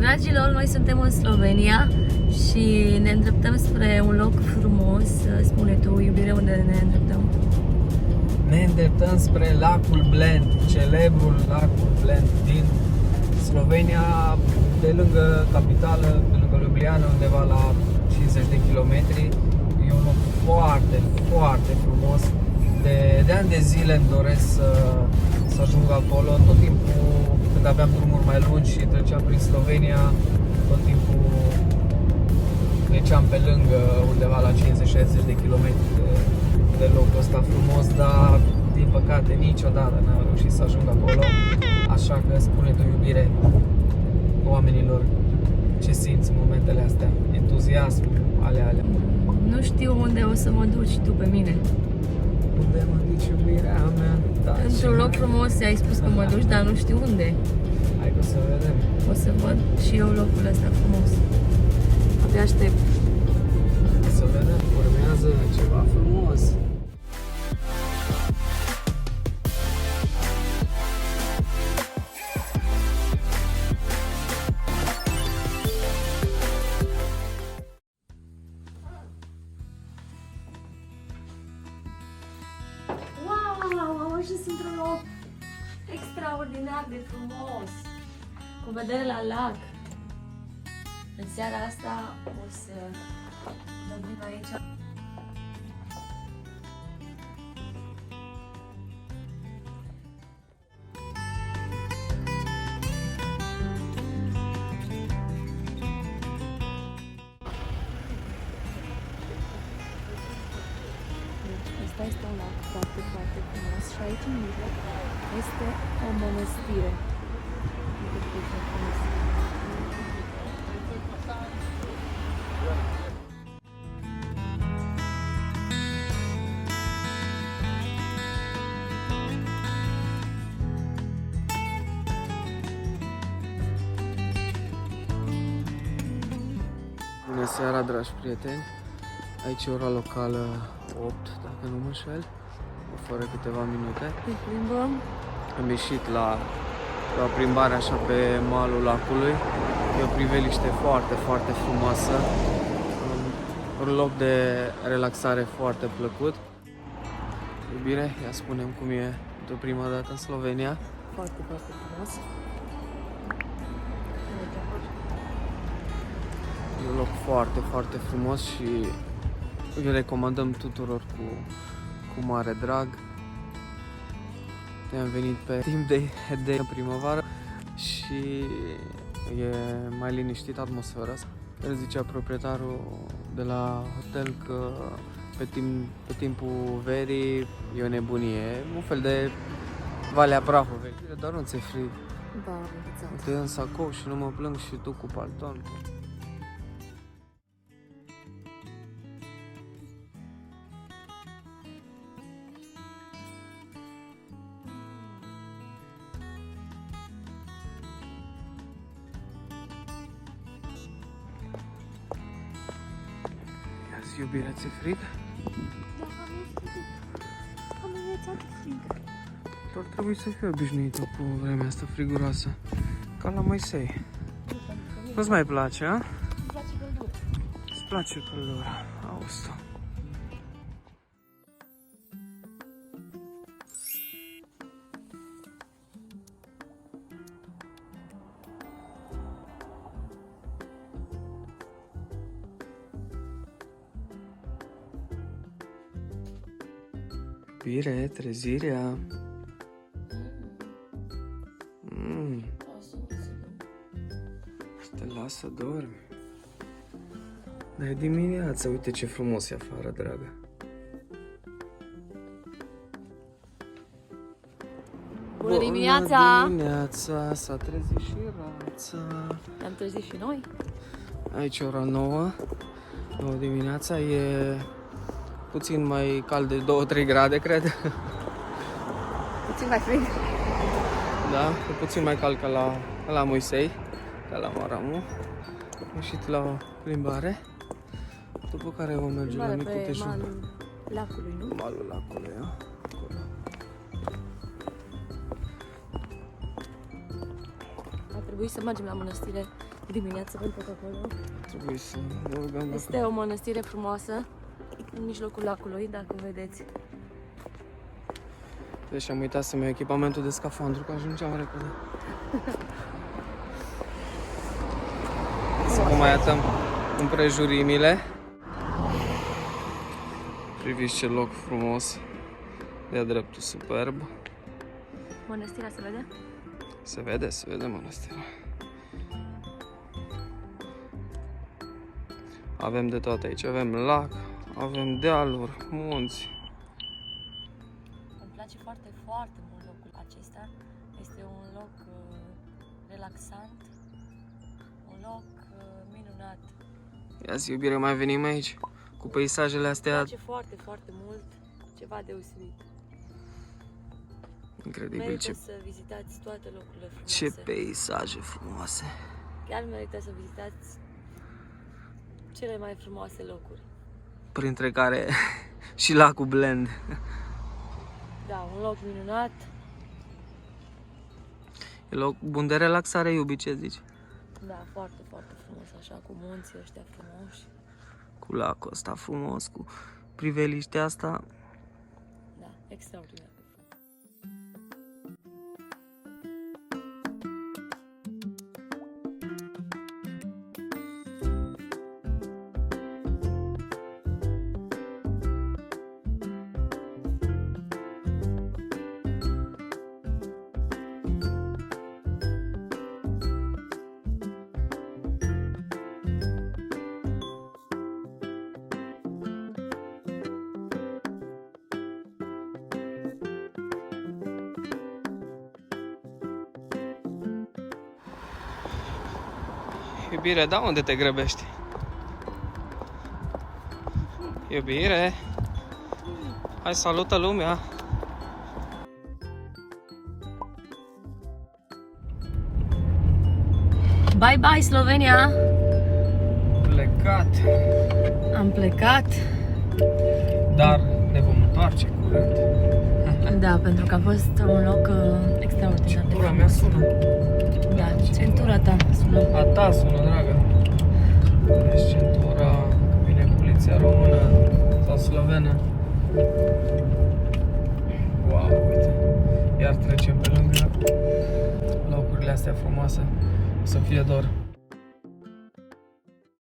Dragilor, noi suntem în Slovenia și ne îndreptăm spre un loc frumos. Spune tu, iubire, unde ne îndreptăm? Ne îndreptăm spre lacul Blend, celebrul lacul Blend din Slovenia, de lângă capitală, de lângă Ljubljana, undeva la 50 de kilometri. E un loc foarte, foarte frumos. De ani de zile îmi doresc să ajung acolo. Tot timpul, când aveam drumuri mai lungi și treceam prin Slovenia, tot timpul treceam pe lângă, undeva la 50-60 de kilometri de locul ăsta frumos, dar din păcate niciodată n-am reușit să ajung acolo. Așa că spune tu, iubire, oamenilor, ce simți în momentele astea, entuziasm, alea. Nu știu unde o să mă duci tu pe mine. Unde mă duci, iubirea mea? Da, Într-un loc frumos ai spus că mă duci, dar nu știu unde. Hai că o să vedem. O să văd și eu locul ăsta frumos. Abia aștept. O să vedem, urmează ceva frumos. Wow, am ajuns într-un loc extraordinar de frumos, cu vedere la lac. În seara asta o să vin aici. Asta este un lac foarte, foarte frumos și aici în mijloc este o mănăstire. Uite cât de frumos. Bună seara, dragi prieteni! Aici e ora locală 8, dacă nu mă înșel, fără câteva minute. Ne plimbăm. Am ieșit la o plimbare așa pe malul lacului. E o priveliște foarte, foarte frumoasă. Un loc de relaxare foarte plăcut. Iubire, ia spune-mi cum e de prima dată în Slovenia. Foarte, foarte frumos. E un loc foarte, foarte frumos și îl recomandăm tuturor cu mare drag. Am venit pe timp de primăvară și e mai liniștit atmosfera. El zicea proprietarul de la hotel că pe timpul verii e o nebunie, un fel de Valea Prahovei. Dar nu ți-e frig. Da, exact. Te în sacou și nu mă plâng și tu cu palton. Ia-zi, iubire, ți-e frig? Da, am învățat frig. Doar trebuie să fii obișnuită cu vremea asta friguroasă. Ca la Moisei. Nu-ți mai place, a? Îmi place căldura. Îți place căldura, auzi tu. Iubire, trezirea. Te las să dormi. Dar e dimineața, uite ce frumos e afară, dragă. Bună dimineața! Bună dimineața, s-a trezit și rața. Ne-am trezit și noi. Aici ora 9 dimineața, e puțin mai cald de 2-3 grade, cred. Puțin mai frig. Da, e puțin mai cald ca la Moisei, ca la Maramu. Am ieșit la o plimbare, după care vom merge la micul dejun. Malul lacului, nu? Malul lacului, a? Acolo. Ar trebui să mergem la mănăstire dimineața vând tot acolo. Trebuie să urcăm Este o mănăstire frumoasă în mijlocul lacului, dacă vedeți. Deci am uitat să-mi iau echipamentul de scafandru, că ajungeam repede. Să vă mai atăm împrejurimile. Priviți ce loc frumos. De-a dreptul superb. Mănăstirea se vede? Se vede mănăstirea. Avem de toate aici. Avem lac, avem dealuri, munți. Îmi place foarte, foarte mult locul acesta. Este un loc relaxant, un loc minunat. Ia zi, iubire, mai venim aici? Cu peisajele Îmi astea place foarte, foarte mult, ceva deosebit. incredibil. Merită să vizitați toate locurile frumoase. Ce peisaje frumoase. Chiar merită să vizitați cele mai frumoase locuri. Printre care și lacul Blend. Da, un loc minunat. E loc bun de relaxare, iubi, ce zici? Da, foarte, foarte frumos, așa, cu munții ăștia frumoși. Cu lacul ăsta frumos, cu priveliștea asta. Da, extraordinar. Iubire, da, unde te grăbești? Iubire, hai, salută lumea! Bye bye Slovenia! Plecat, Am plecat. dar ne vom întoarce curând. Da, pentru că a fost un loc extraordinar de Centura mea sună. Da, centura ta sună. A ta sună, dragă. Deci centura, că vine poliția română sau slovenă. Wow, uite. Iar trecem pe lângă locurile astea frumoase. O să fie dor.